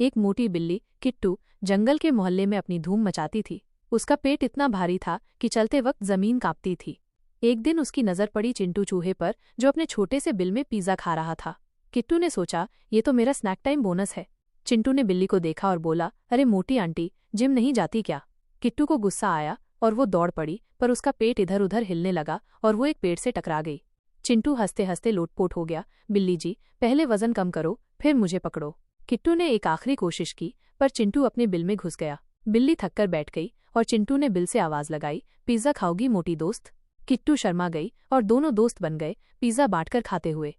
एक मोटी बिल्ली किट्टू जंगल के मोहल्ले में अपनी धूम मचाती थी। उसका पेट इतना भारी था कि चलते वक्त जमीन कांपती थी। एक दिन उसकी नजर पड़ी चिंटू चूहे पर, जो अपने छोटे से बिल में पिज्जा खा रहा था। किट्टू ने सोचा, ये तो मेरा स्नैक टाइम बोनस है। चिंटू ने बिल्ली को देखा और बोला, अरे मोटी आंटी, जिम नहीं जाती क्या? किट्टू को गुस्सा आया और वो दौड़ पड़ी, पर उसका पेट इधर उधर हिलने लगा और वो एक पेड़ से टकरा गई। चिंटू हंसते हंसते लोटपोट हो गया। बिल्ली जी, पहले वजन कम करो, फिर मुझे पकड़ो। किट्टू ने एक आखिरी कोशिश की, पर चिंटू अपने बिल में घुस गया। बिल्ली थककर बैठ गई और चिंटू ने बिल से आवाज लगाई, पिज्जा खाओगी मोटी दोस्त? किट्टू शर्मा गई और दोनों दोस्त बन गए, पिज्जा बांटकर खाते हुए।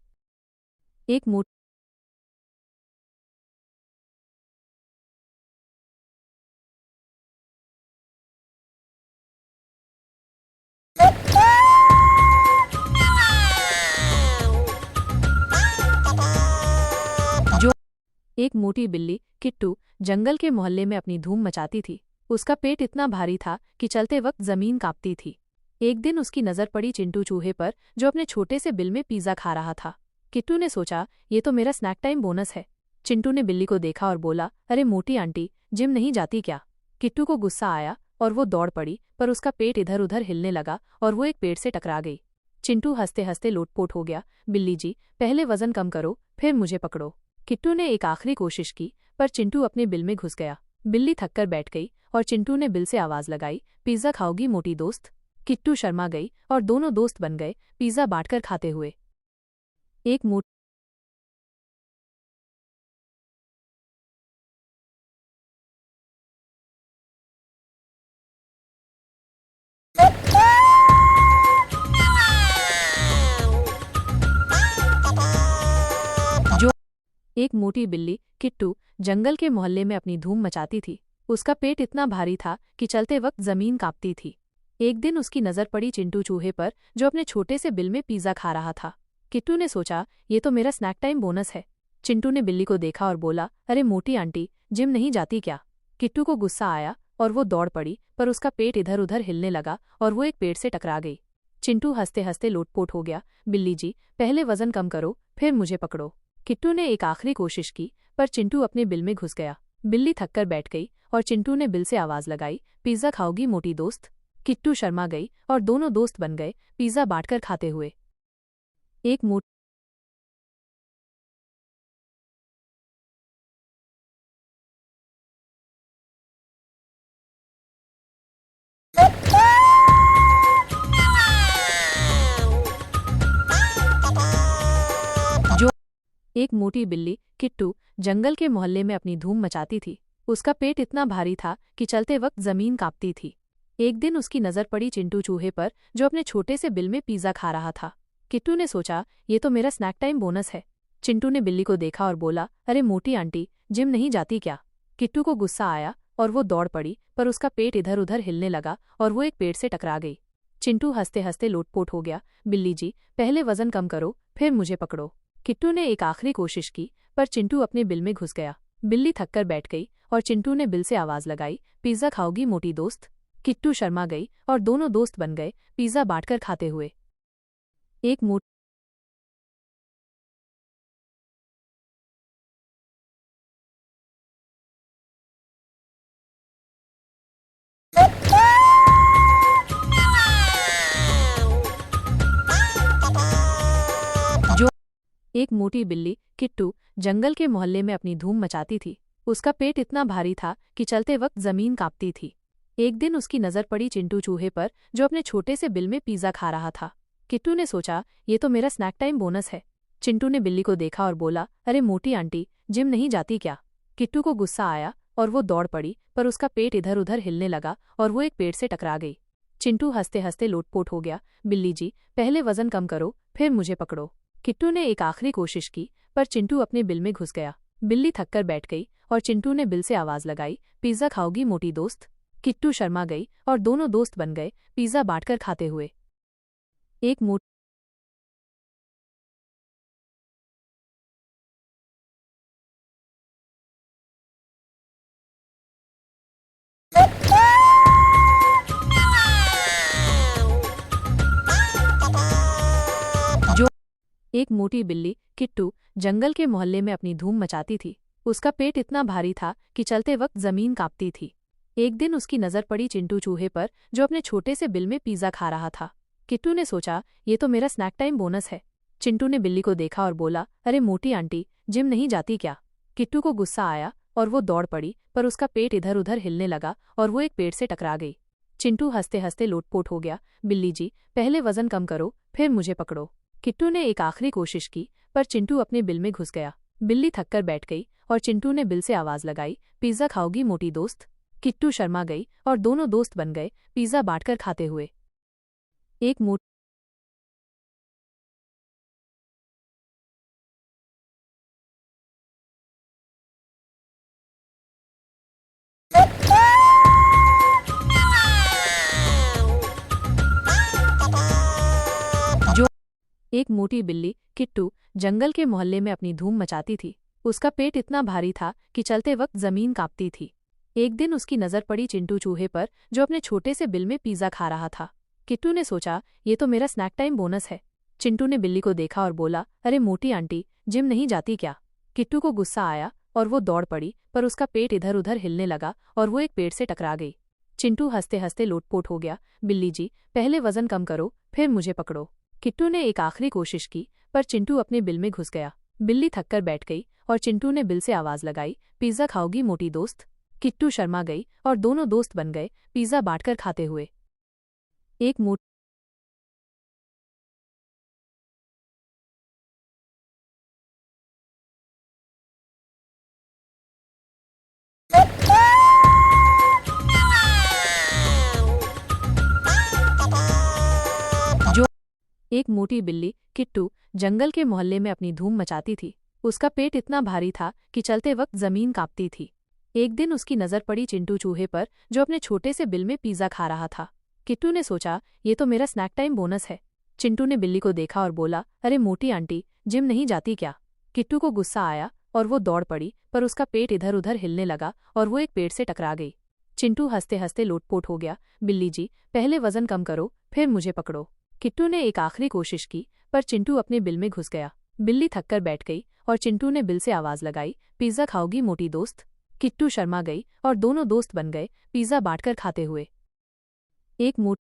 एक मोटी जो एक मोटी बिल्ली किट्टू जंगल के मोहल्ले में अपनी धूम मचाती थी। उसका पेट इतना भारी था कि चलते वक्त जमीन कांपती थी। एक दिन उसकी नजर पड़ी चिंटू चूहे पर, जो अपने छोटे से बिल में पिज्जा खा रहा था। किट्टू ने सोचा, ये तो मेरा स्नैक टाइम बोनस है। चिंटू ने बिल्ली को देखा और बोला, अरे मोटी आंटी, जिम नहीं जाती क्या? किट्टू को गुस्सा आया और वो दौड़ पड़ी, पर उसका पेट इधर उधर हिलने लगा और वो एक पेड़ से टकरा गई। चिंटू हंसते हंसते लोटपोट हो गया। बिल्ली जी, पहले वजन कम करो, फिर मुझे पकड़ो। किट्टू ने एक आखिरी कोशिश की, पर चिंटू अपने बिल में घुस गया। बिल्ली थककर बैठ गई और चिंटू ने बिल से आवाज लगाई, पिज्जा खाओगी मोटी दोस्त? किट्टू शर्मा गई और दोनों दोस्त बन गए, पिज्जा बांटकर खाते हुए। एक मोटी जो एक मोटी बिल्ली किट्टू जंगल के मोहल्ले में अपनी धूम मचाती थी। उसका पेट इतना भारी था कि चलते वक्त जमीन कांपती थी। एक दिन उसकी नजर पड़ी चिंटू चूहे पर, जो अपने छोटे से बिल में पिज्जा खा रहा था। किट्टू ने सोचा, ये तो मेरा स्नैक टाइम बोनस है। चिंटू ने बिल्ली को देखा और बोला, अरे मोटी आंटी, जिम नहीं जाती क्या? किट्टू को गुस्सा आया और वो दौड़ पड़ी, पर उसका पेट इधर उधर हिलने लगा और वो एक पेड़ से टकरा गई। चिंटू हंसते हंसते लोटपोट हो गया। बिल्ली जी, पहले वजन कम करो, फिर मुझे पकड़ो। किट्टू ने एक आखिरी कोशिश की, पर चिंटू अपने बिल में घुस गया। बिल्ली थककर बैठ गई और चिंटू ने बिल से आवाज लगाई, पिज्जा खाओगी मोटी दोस्त? किट्टू शर्मा गई और दोनों दोस्त बन गए, पिज्जा बांटकर खाते हुए। एक मोटी जो एक मोटी बिल्ली किट्टू जंगल के मोहल्ले में अपनी धूम मचाती थी। उसका पेट इतना भारी था कि चलते वक्त जमीन कांपती थी। एक दिन उसकी नजर पड़ी चिंटू चूहे पर, जो अपने छोटे से बिल में पिज्जा खा रहा था। किट्टू ने सोचा, ये तो मेरा स्नैक टाइम बोनस है। चिंटू ने बिल्ली को देखा और बोला, अरे मोटी आंटी, जिम नहीं जाती क्या? किट्टू को गुस्सा आया और वो दौड़ पड़ी, पर उसका पेट इधर उधर हिलने लगा और वो एक पेड़ से टकरा गई। चिंटू हंसते हंसते लोटपोट हो गया। बिल्ली जी, पहले वजन कम करो, फिर मुझे पकड़ो। किट्टू ने एक आखिरी कोशिश की, पर चिंटू अपने बिल में घुस गया। बिल्ली थककर बैठ गई और चिंटू ने बिल से आवाज लगाई, पिज्जा खाओगी मोटी दोस्त? किट्टू शर्मा गई और दोनों दोस्त बन गए, पिज्जा बांटकर खाते हुए। एक मोटी जो एक मोटी बिल्ली किट्टू जंगल के मोहल्ले में अपनी धूम मचाती थी। उसका पेट इतना भारी था कि चलते वक्त जमीन कांपती थी। एक दिन उसकी नजर पड़ी चिंटू चूहे पर, जो अपने छोटे से बिल में पिज्जा खा रहा था। किट्टू ने सोचा, ये तो मेरा स्नैक टाइम बोनस है। चिंटू ने बिल्ली को देखा और बोला, अरे मोटी आंटी, जिम नहीं जाती क्या? किट्टू को गुस्सा आया और वो दौड़ पड़ी, पर उसका पेट इधर उधर हिलने लगा और वो एक पेड़ से टकरा गई। चिंटू हंसते हंसते लोटपोट हो गया। बिल्ली जी, पहले वजन कम करो, फिर मुझे पकड़ो। किट्टू ने एक आखिरी कोशिश की, पर चिंटू अपने बिल में घुस गया। बिल्ली थककर बैठ गई और चिंटू ने बिल से आवाज लगाई, पिज्जा खाओगी मोटी दोस्त? किट्टू शर्मा गई और दोनों दोस्त बन गए, पिज्जा बांटकर खाते हुए। एक मोटी जो एक मोटी बिल्ली किट्टू जंगल के मोहल्ले में अपनी धूम मचाती थी। उसका पेट इतना भारी था कि चलते वक्त जमीन कांपती थी। एक दिन उसकी नजर पड़ी चिंटू चूहे पर, जो अपने छोटे से बिल में पिज्जा खा रहा था। किट्टू ने सोचा, ये तो मेरा स्नैक टाइम बोनस है। चिंटू ने बिल्ली को देखा और बोला, अरे मोटी आंटी, जिम नहीं जाती क्या? किट्टू को गुस्सा आया और वो दौड़ पड़ी, पर उसका पेट इधर उधर हिलने लगा और वो एक पेड़ से टकरा गई। चिंटू हंसते हंसते लोटपोट हो गया, बिल्ली जी, पहले वजन कम करो, फिर मुझे पकड़ो। किट्टू ने एक आखिरी कोशिश की, पर चिंटू अपने बिल में घुस गया। बिल्ली थककर बैठ गई और चिंटू ने बिल से आवाज लगाई, पिज्जा खाओगी मोटी दोस्त? किट्टू शर्मा गई और दोनों दोस्त बन गए, पिज्जा बांटकर खाते हुए। एक मोटी जो एक मोटी बिल्ली किट्टू जंगल के मोहल्ले में अपनी धूम मचाती थी। उसका पेट इतना भारी था कि चलते वक्त जमीन कांपती थी। एक दिन उसकी नजर पड़ी चिंटू चूहे पर, जो अपने छोटे से बिल में पिज्जा खा रहा था। किट्टू ने सोचा, ये तो मेरा स्नैक टाइम बोनस है। चिंटू ने बिल्ली को देखा और बोला, अरे मोटी आंटी, जिम नहीं जाती क्या? किट्टू को गुस्सा आया और वो दौड़ पड़ी, पर उसका पेट इधर उधर हिलने लगा और वो एक पेड़ से टकरा गई। चिंटू हंसते हंसते लोटपोट हो गया, बिल्ली जी, पहले वजन कम करो, फिर मुझे पकड़ो। किट्टू ने एक आखिरी कोशिश की, पर चिंटू अपने बिल में घुस गया। बिल्ली थककर बैठ गई और चिंटू ने बिल से आवाज लगाई, पिज्जा खाओगी मोटी दोस्त? किट्टू शर्मा गई और दोनों दोस्त बन गए, पिज्जा बांटकर खाते हुए। एक मोटी जो एक मोटी बिल्ली किट्टू जंगल के मोहल्ले में अपनी धूम मचाती थी। उसका पेट इतना भारी था कि चलते वक्त जमीन कांपती थी। एक दिन उसकी नजर पड़ी चिंटू चूहे पर, जो अपने छोटे से बिल में पिज्जा खा रहा था। किट्टू ने सोचा, ये तो मेरा स्नैक टाइम बोनस है। चिंटू ने बिल्ली को देखा और बोला, अरे मोटी आंटी, जिम नहीं जाती क्या? किट्टू को गुस्सा आया और वो दौड़ पड़ी, पर उसका पेट इधर उधर हिलने लगा और वो एक पेड़ से टकरा गई। चिंटू हंसते हंसते लोटपोट हो गया, बिल्ली जी, पहले वजन कम करो, फिर मुझे पकड़ो। किट्टू ने एक आखिरी कोशिश की, पर चिंटू अपने बिल में घुस गया। बिल्ली थककर बैठ गई और चिंटू ने बिल से आवाज लगाई, पिज्जा खाओगी मोटी दोस्त? किट्टू शर्मा गई और दोनों दोस्त बन गए, पिज्जा बांटकर खाते हुए। एक मोटी